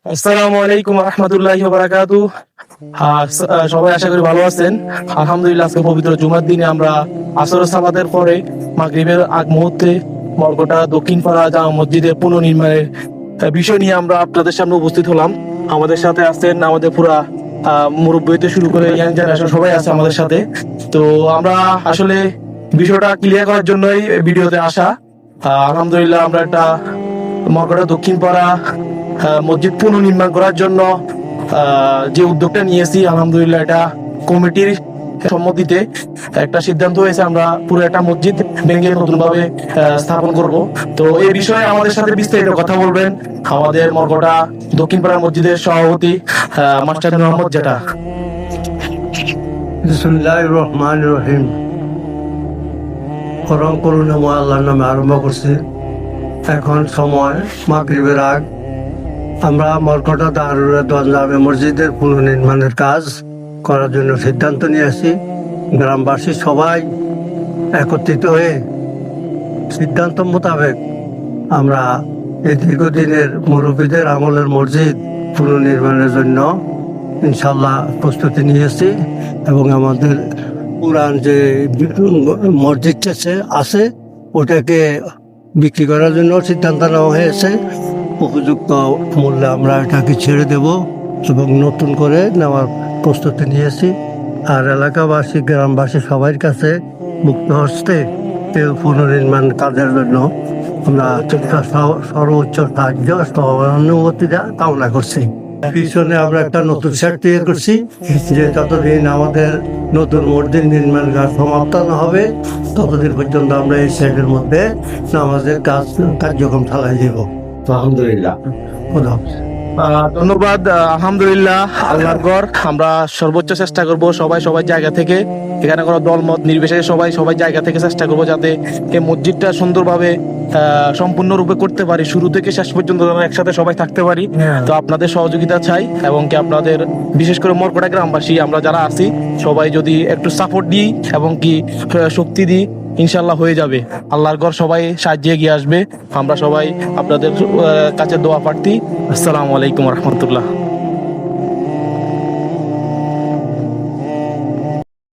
আসসালামু আলাইকুম রহমতুল্লাহি ওয়া বারাকাতুহু। সবাই আশা করি ভালো আছেন। আলহামদুলিল্লাহ, আজকে পবিত্র জুমার দিনে আমরা আসর সালাতের পরে মাগরিবের আগ মুহূর্তে মর্গটা দক্ষিণ পাড়া জামা মসজিদের পুনর্নির্মাণের বিষয় নিয়ে আমরা আপনাদের সামনে উপস্থিত হলাম। আমাদের সাথে আছেন আমাদের পুরা মুরব্বী হতে শুরু করে ইয়াং জেনারেশন সবাই আছে আমাদের সাথে। তো আমরা আসলে বিষয়টা ক্লিয়ার করার জন্যই ভিডিওতে আসা। আলহামদুলিল্লাহ, আমরা একটা মর্গটা দক্ষিণ পাড়া মসজিদ পুনর্নির্মাণ করার জন্য যে উদ্যোগটা নিয়েছি, আলহামদুলিল্লাহ এটা কমিটির সম্মতিতে একটা সিদ্ধান্ত হয়েছে। আমরা পুরো একটা মসজিদ ভেঙে নতুন ভাবে স্থাপন করব। তো এই বিষয়ে আমাদের সাথে বিস্তারিত কথা বলবেন আমাদের মর্গটা দক্ষিণ পাড়া মসজিদের সভাপতি মাস্টার মোহাম্মদ জেঠা। বিসমিল্লাহির রহমানির রহিম। পরম করুণাময় আল্লাহর নামে আরম্ভ করছি। এখন সময় মাগরিবের আগ। আমরা মরকটা দারুল জামে মসজিদের পুনর্নির্মাণের কাজ করার জন্য সিদ্ধান্ত নিয়েছি। গ্রামবাসী সবাই একত্রিত হয়ে সিদ্ধান্ত মোতাবেক আমরা এই দীর্ঘদিনের মুরব্বীদের আমলের মসজিদ পুনর্নির্মাণের জন্য ইনশাল্লাহ প্রস্তুতি নিয়েছি এবং আমাদের পুরান যে মসজিদটা আছে ওটাকে বিক্রি করার জন্য সিদ্ধান্ত নেওয়া হয়েছে। উপযুক্ত মূল্যে আমরা এটাকে ছেড়ে দেব এবং নতুন করে নেওয়ার প্রস্তুতি নিয়েছি। আর এলাকাবাসী গ্রামবাসী সবার কাছে মুক্ত হস্তে পুনর্নির্মাণ কাজের জন্য আমরা সর্বোচ্চ সাহায্য সহানুভূতি কামনা করছি। পিছনে আমরা একটা নতুন সেট তৈরি করছি যে যতদিন আমাদের নতুন মসজিদ নির্মাণ কাজ সমাপ্ত না হবে ততদিন পর্যন্ত আমরা এই সেটের মধ্যে নামাজের কার্যক্রম চালাই দেব। আলহামদুলিল্লাহ, ধন্যবাদ। আলহামদুলিল্লাহ, আল্লাহর ঘর, আমরা সর্বোচ্চ চেষ্টা করব সবাই জায়গা থেকে, এখানে কোনো দলমত নির্বিশেষে সবাই জায়গা থেকে চেষ্টা করব যাতে এই মসজিদটা সুন্দরভাবে সম্পূর্ণরূপে করতে পারি, শুরু থেকে শেষ পর্যন্ত যেন একসাথে সবাই থাকতে পারি। তো আপনাদের সহযোগিতা চাই এবং কি আপনাদের বিশেষ করে মরকটা গ্রামবাসী আমরা যারা আছি সবাই যদি একটু সাপোর্ট দিই এবং কি শক্তি দিই, ইনশাল্লাহ হয়ে যাবে। আল্লাহর ঘর সবাই সাহায্যে এগিয়ে আসবে। আমরা সবাই আপনাদের কাছে দোয়া প্রার্থী। আসসালামু আলাইকুম রহমতুল্লাহ।